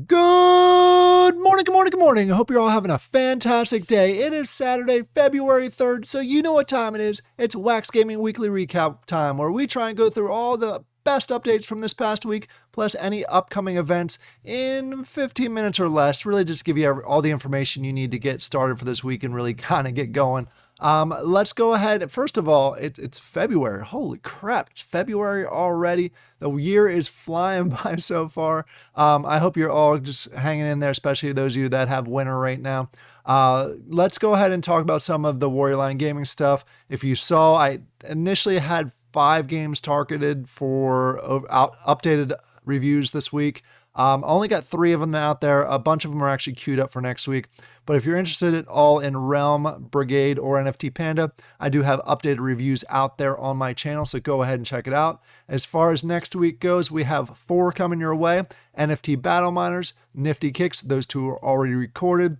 Good morning, good morning, good morning. I hope you're all having a fantastic day. It is Saturday, February 3rd, so you know what time it is. It's Wax Gaming Weekly Recap time, where we try and go through all the best updates from this past week, plus any upcoming events in 15 minutes or less. Really just give you all the information you need to get started for this week and really kind of get going. Let's go ahead. First of all, it's February. Holy crap, it's February already. The year is flying by so far. I hope you're all just hanging in there, especially those of you that have winter right now. Let's go ahead and talk about some of the Warrior Line Gaming stuff. If you saw, I initially had 5 games targeted for updated reviews this week. Only got 3 of them out there. A bunch of them are actually queued up for next week. But if you're interested at all in Realm, Brigade, or NFT Panda, I do have updated reviews out there on my channel, so go ahead and check it out. As far as next week goes, we have 4 coming your way. NFT Battle Miners, Nifty Kicks, those 2 are already recorded,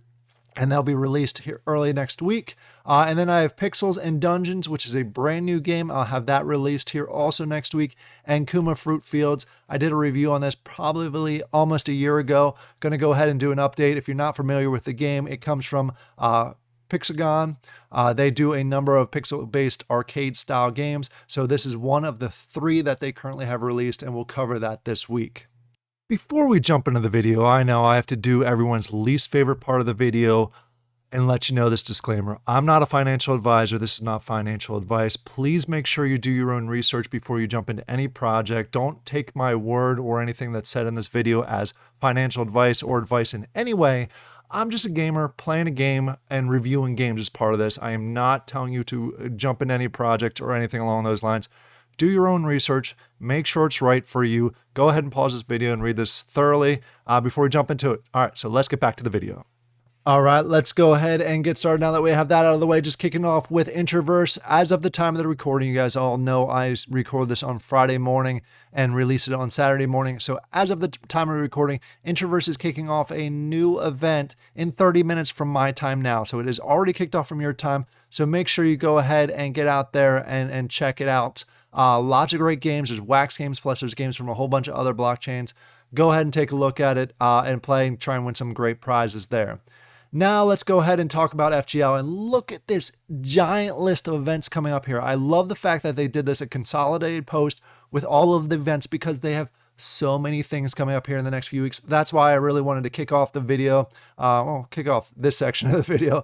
and they'll be released here early next week. And then I have Pixels and Dungeons, which is a brand new game. I'll have that released here also next week. And Kuma Fruit Fields. I did a review on this probably almost a year ago. Going to go ahead and do an update. If you're not familiar with the game, it comes from Pixagon. They do a number of pixel-based arcade-style games. So this is one of the 3 that they currently have released, and we'll cover that this week. Before we jump into the video, I know I have to do everyone's least favorite part of the video and let you know this disclaimer. I'm not a financial advisor. This is not financial advice. Please make sure you do your own research before you jump into any project. Don't take my word or anything that's said in this video as financial advice or advice in any way. I'm just a gamer playing a game and reviewing games as part of this. I am not telling you to jump into any project or anything along those lines. Do your own research, make sure it's right for you. Go ahead and pause this video and read this thoroughly before we jump into it. All right, so let's get back to the video. All right, let's go ahead and get started now that we have that out of the way. Just kicking off with Introverse. As of the time of the recording, you guys all know I record this on Friday morning and release it on Saturday morning. So as of the time of recording, Introverse is kicking off a new event in 30 minutes from my time now. So it is already kicked off from your time. So make sure you go ahead and get out there and check it out. Lots of great games. There's Wax games, plus there's games from a whole bunch of other blockchains. Go ahead and take a look at it and play and try and win some great prizes there. Now let's go ahead and talk about FGL and look at this giant list of events coming up here. I love the fact that they did this a consolidated post with all of the events because they have so many things coming up here in the next few weeks. That's why I really wanted to kick off the video, kick off this section of the video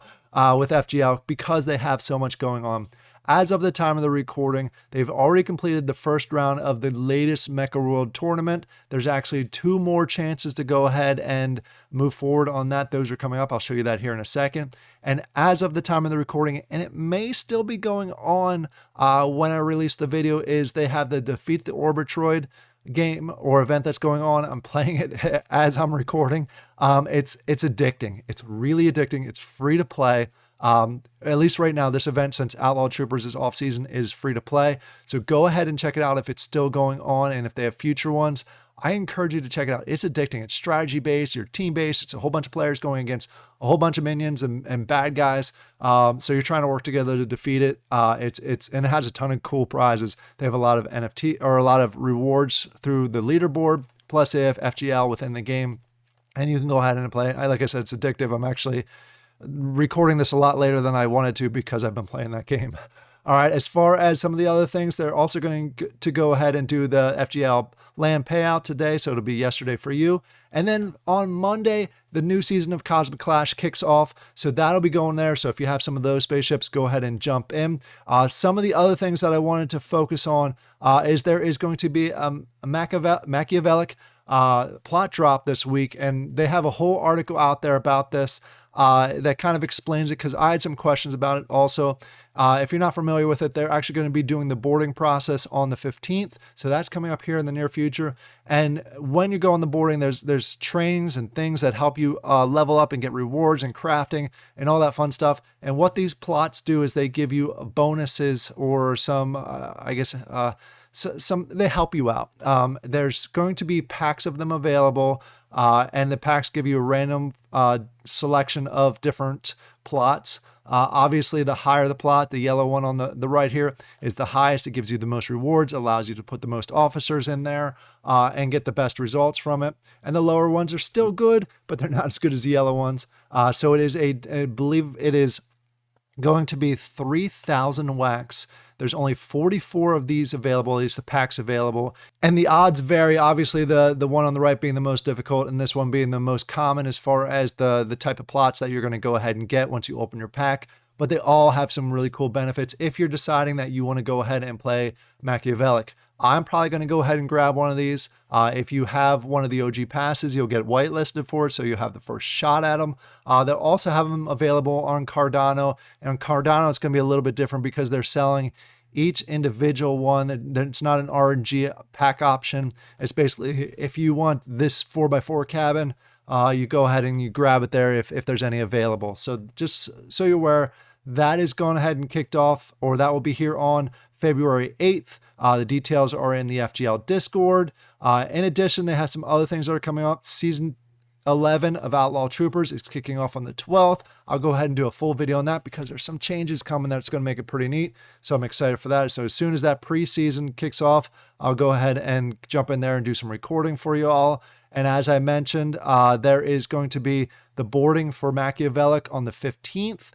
with FGL because they have so much going on. As of the time of the recording, they've already completed the first round of the latest Mecha World Tournament. There's actually 2 more chances to go ahead and move forward on that. Those are coming up. I'll show you that here in a second. And as of the time of the recording, and it may still be going on when I release the video, is they have the Defeat the Orbitroid game or event that's going on. I'm playing it as I'm recording. It's addicting. It's really addicting. It's free to play. At least right now, this event, since Outlaw Troopers is off season, is free to play. So go ahead and check it out if it's still going on. And if they have future ones, I encourage you to check it out. It's addicting. It's strategy based, you're team based. It's a whole bunch of players going against a whole bunch of minions and bad guys. So you're trying to work together to defeat it. And it has a ton of cool prizes. They have a lot of NFT or a lot of rewards through the leaderboard. Plus they have FGL within the game, and you can go ahead and play it. Like I said, it's addictive. I'm actually recording this a lot later than I wanted to because I've been playing that game. All right, as far as some of the other things, they're also going to go ahead and do the FGL land payout today, so it'll be yesterday for you. And then on Monday, the new season of Cosmic Clash kicks off, so that'll be going there. So if you have some of those spaceships, go ahead and jump in. Some of the other things that I wanted to focus on is there is going to be a Machiavellic plot drop this week, and they have a whole article out there about this that kind of explains it because I had some questions about it also. If you're not familiar with it, they're actually going to be doing the boarding process on the 15th. So that's coming up here in the near future. And when you go on the boarding, there's trainings and things that help you level up and get rewards and crafting and all that fun stuff. And what these plots do is they give you bonuses or some, they help you out. There's going to be packs of them available. And the packs give you a random selection of different plots. Obviously, the higher the plot, the yellow one on the right here is the highest. It gives you the most rewards, allows you to put the most officers in there and get the best results from it. And the lower ones are still good, but they're not as good as the yellow ones. So it is I believe it is going to be 3,000 wax. There's only 44 of these available, at least the packs available. And the odds vary, obviously the one on the right being the most difficult and this one being the most common as far as the type of plots that you're going to go ahead and get once you open your pack. But they all have some really cool benefits if you're deciding that you want to go ahead and play Machiavellic. I'm probably going to go ahead and grab one of these. If you have one of the OG passes, you'll get whitelisted for it, so you have the first shot at them. They'll also have them available on Cardano. And on Cardano, it's going to be a little bit different because they're selling each individual one. It's not an RNG pack option. It's basically, if you want this 4x4 cabin, you go ahead and you grab it there if there's any available. So just so you're aware, that is gone ahead and kicked off, or that will be here on February 8th. The details are in the FGL Discord. In addition, they have some other things that are coming up. Season 11 of Outlaw Troopers is kicking off on the 12th. I'll go ahead and do a full video on that because there's some changes coming that's going to make it pretty neat. So I'm excited for that. So as soon as that preseason kicks off, I'll go ahead and jump in there and do some recording for you all. And as I mentioned, there is going to be the boarding for Machiavellic on the 15th.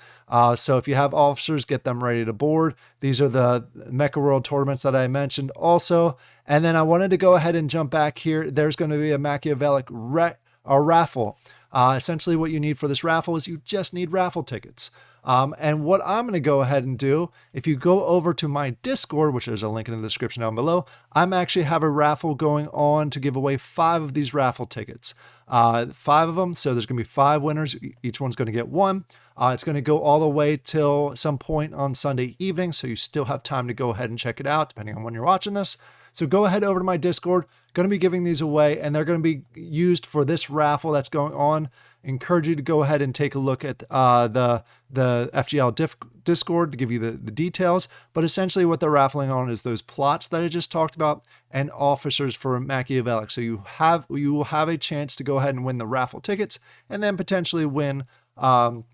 So if you have officers, get them ready to board. These are the Mecha World tournaments that I mentioned also. And then I wanted to go ahead and jump back here. There's going to be a Machiavellic raffle. Essentially what you need for this raffle is you just need raffle tickets. And what I'm going to go ahead and do, if you go over to my Discord, which there's a link in the description down below, I'm actually have a raffle going on to give away 5 of these raffle tickets. 5 of them. So there's going to be 5 winners. Each one's going to get 1. It's going to go all the way till some point on Sunday evening. So you still have time to go ahead and check it out, depending on when you're watching this. So go ahead over to my Discord. Going to be giving these away, and they're going to be used for this raffle that's going on. Encourage you to go ahead and take a look at the FGL Discord to give you the details. But essentially what they're raffling on is those plots that I just talked about and officers for Machiavellic. So you will have a chance to go ahead and win the raffle tickets and then potentially win one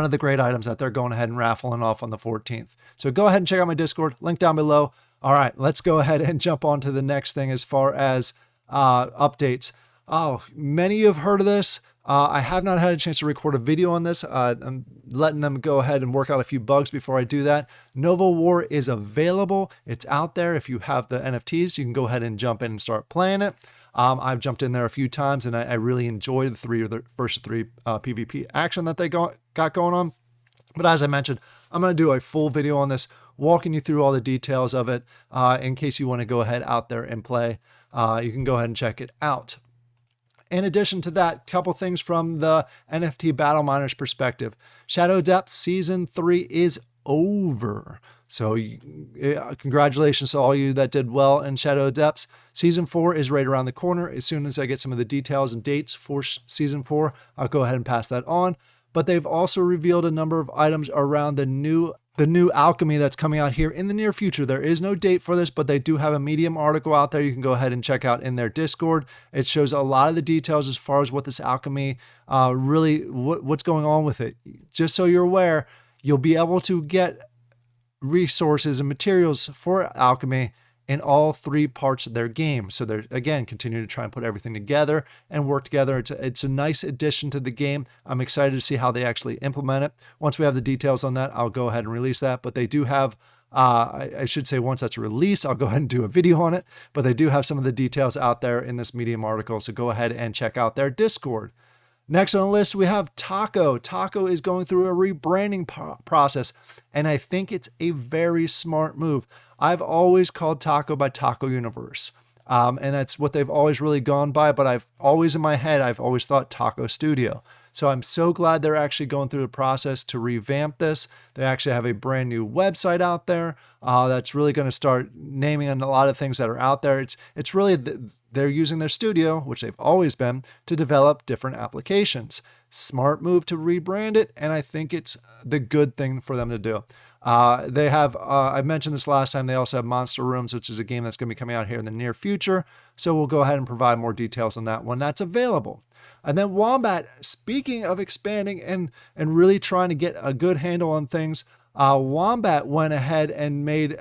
of the great items that they're going ahead and raffling off on the 14th. So go ahead and check out my Discord, link down below. All right, let's go ahead and jump on to the next thing as far as updates. Oh, many of you have heard of this. I have not had a chance to record a video on this. I'm letting them go ahead and work out a few bugs before I do that. Nova War is available. It's out there. If you have the NFTs, you can go ahead and jump in and start playing it. I've jumped in there a few times, and I really enjoyed the first 3 PvP action that they got going on. But as I mentioned, I'm going to do a full video on this, walking you through all the details of it in case you want to go ahead out there and play. You can go ahead and check it out. In addition to that, a couple things from the NFT Battle Miners perspective. Shadow Depths Season 3 is over. So congratulations to all you that did well in Shadow Depths. Season 4 is right around the corner. As soon as I get some of the details and dates for Season 4, I'll go ahead and pass that on. But they've also revealed a number of items around the new alchemy that's coming out here in the near future. There is no date for this, but they do have a Medium article out there you can go ahead and check out in their Discord. It shows a lot of the details as far as what this alchemy what's going on with it. Just so you're aware, you'll be able to get resources and materials for alchemy in all 3 parts of their game. So they're, again, continuing to try and put everything together and work together. It's a nice addition to the game. I'm excited to see how they actually implement it. Once we have the details on that, I'll go ahead and release that. But they do have, I should say once that's released, I'll go ahead and do a video on it. But they do have some of the details out there in this Medium article. So go ahead and check out their Discord. Next on the list, we have Taco. Taco is going through a rebranding process, and I think it's a very smart move. I've always called Taco by Taco Universe, and that's what they've always really gone by, but I've always in my head, I've always thought Taco Studio. So I'm so glad they're actually going through the process to revamp this. They actually have a brand new website out there that's really going to start naming a lot of things that are out there. It's really, they're using their studio, which they've always been, to develop different applications. Smart move to rebrand it, and I think it's the good thing for them to do. They have, I mentioned this last time, they also have Monster Rooms, which is a game that's going to be coming out here in the near future. So we'll go ahead and provide more details on that when that's available. And then Wombat, speaking of expanding and really trying to get a good handle on things, Wombat went ahead and made,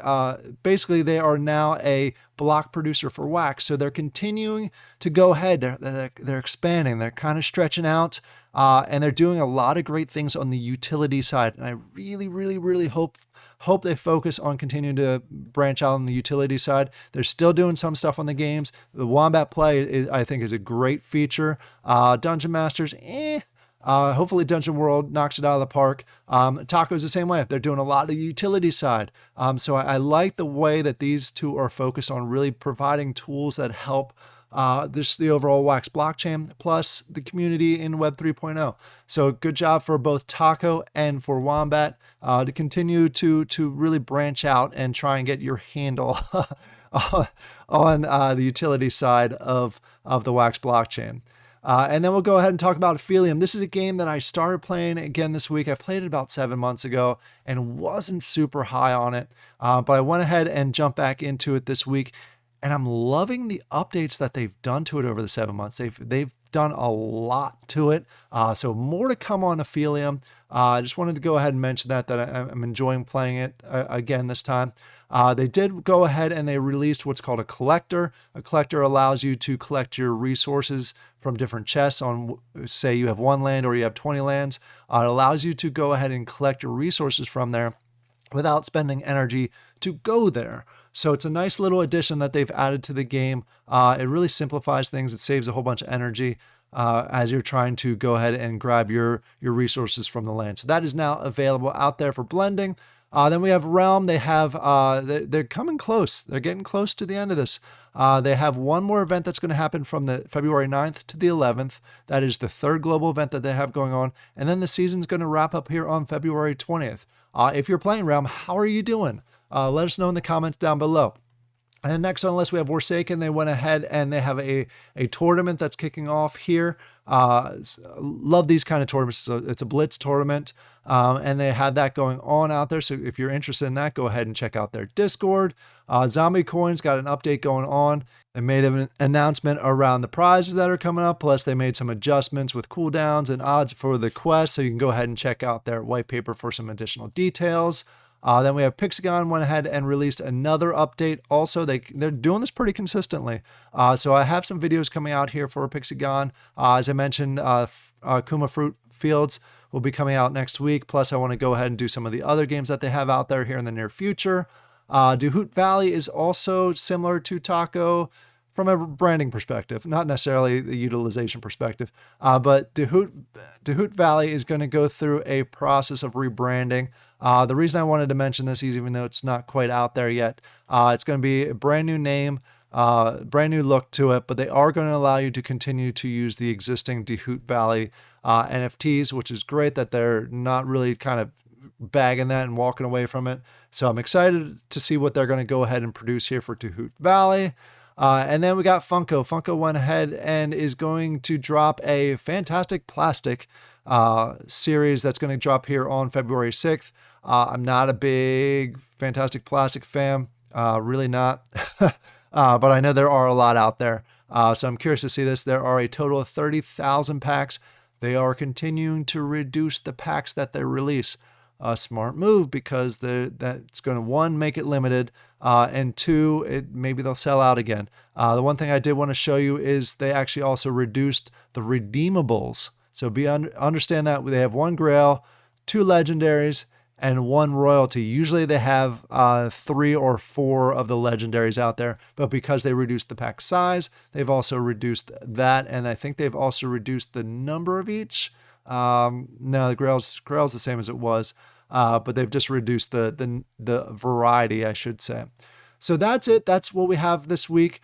basically they are now a block producer for Wax. So they're continuing to go ahead. They're expanding. They're kind of stretching out, and they're doing a lot of great things on the utility side. And I really, really, really hope they focus on continuing to branch out on the utility side. They're still doing some stuff on the games. The Wombat Play, I think, is a great feature. Dungeon Masters, hopefully Dungeon World knocks it out of the park. Taco's the same way. They're doing a lot of the utility side. So I like the way that these two are focused on really providing tools that help the overall Wax blockchain, plus the community in Web 3.0. So good job for both Taco and for Wombat to continue to really branch out and try and get your handle on the utility side of the Wax blockchain. And then we'll go ahead and talk about Aphelium. This is a game that I started playing again this week. I played it about 7 months ago and wasn't super high on it, but I went ahead and jumped back into it this week. And I'm loving the updates that they've done to it over the 7 months. They've done a lot to it. So more to come on Aphelium. I just wanted to go ahead and mention that I'm enjoying playing it again this time. They did go ahead and they released what's called a collector. A collector allows you to collect your resources from different chests on, say you have 1 land or you have 20 lands. It allows you to go ahead and collect your resources from there without spending energy to go there. So it's a nice little addition that they've added to the game. It really simplifies things. It saves a whole bunch of energy as you're trying to go ahead and grab your resources from the land. So that is now available out there for blending. Then we have Realm. They have they're coming close. They're getting close to the end of this. They have one more event that's going to happen from the February 9th to the 11th. That is the 3rd global event that they have going on. And then the season's going to wrap up here on February 20th. If you're playing Realm, how are you doing? Let us know in the comments down below. And next on the list, we have Forsaken. They went ahead and they have a tournament that's kicking off here. Love these kind of tournaments. So it's a Blitz tournament, and they have that going on out there. So if you're interested in that, go ahead and check out their Discord. Zombie Coins got an update going on. They made an announcement around the prizes that are coming up. Plus, they made some adjustments with cooldowns and odds for the quest. So you can go ahead and check out their white paper for some additional details. Then we have Pixagon went ahead and released another update. Also, they're doing this pretty consistently. So I have some videos coming out here for Pixagon. As I mentioned, Kuma Fruit Fields will be coming out next week. Plus, I want to go ahead and do some of the other games that they have out there here in the near future. Duhoot Valley is also similar to Taco from a branding perspective, not necessarily the utilization perspective. But Duhoot Valley is going to go through a process of rebranding. The reason I wanted to mention this, even though it's not quite out there yet, it's going to be a brand new name, brand new look to it, but they are going to allow you to continue to use the existing Duhoot Valley NFTs, which is great that they're not really kind of bagging that and walking away from it. So I'm excited to see what they're going to go ahead and produce here for Duhoot Valley. And then we got Funko. Funko went ahead and is going to drop a Fantastic Plastic series that's going to drop here on February 6th. I'm not a big Fantastic Plastic fan, really not. But I know there are a lot out there. So I'm curious to see this. There are a total of 30,000 packs. They are continuing to reduce the packs that they release. A smart move because that's going to, 1, make it limited, and 2, maybe they'll sell out again. The one thing I did want to show you is they actually also reduced the redeemables. So understand that they have 1 Grail, 2 Legendaries, and 1 Royalty. Usually they have 3 or 4 of the Legendaries out there, but because they reduced the pack size, they've also reduced that, and I think they've also reduced the number of each. No, the Grail's the same as it was, but they've just reduced the variety, I should say. So that's it. That's what we have this week.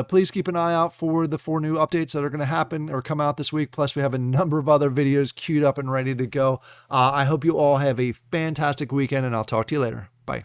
Please keep an eye out for the 4 new updates that are going to happen or come out this week. Plus, we have a number of other videos queued up and ready to go. I hope you all have a fantastic weekend, and I'll talk to you later. Bye.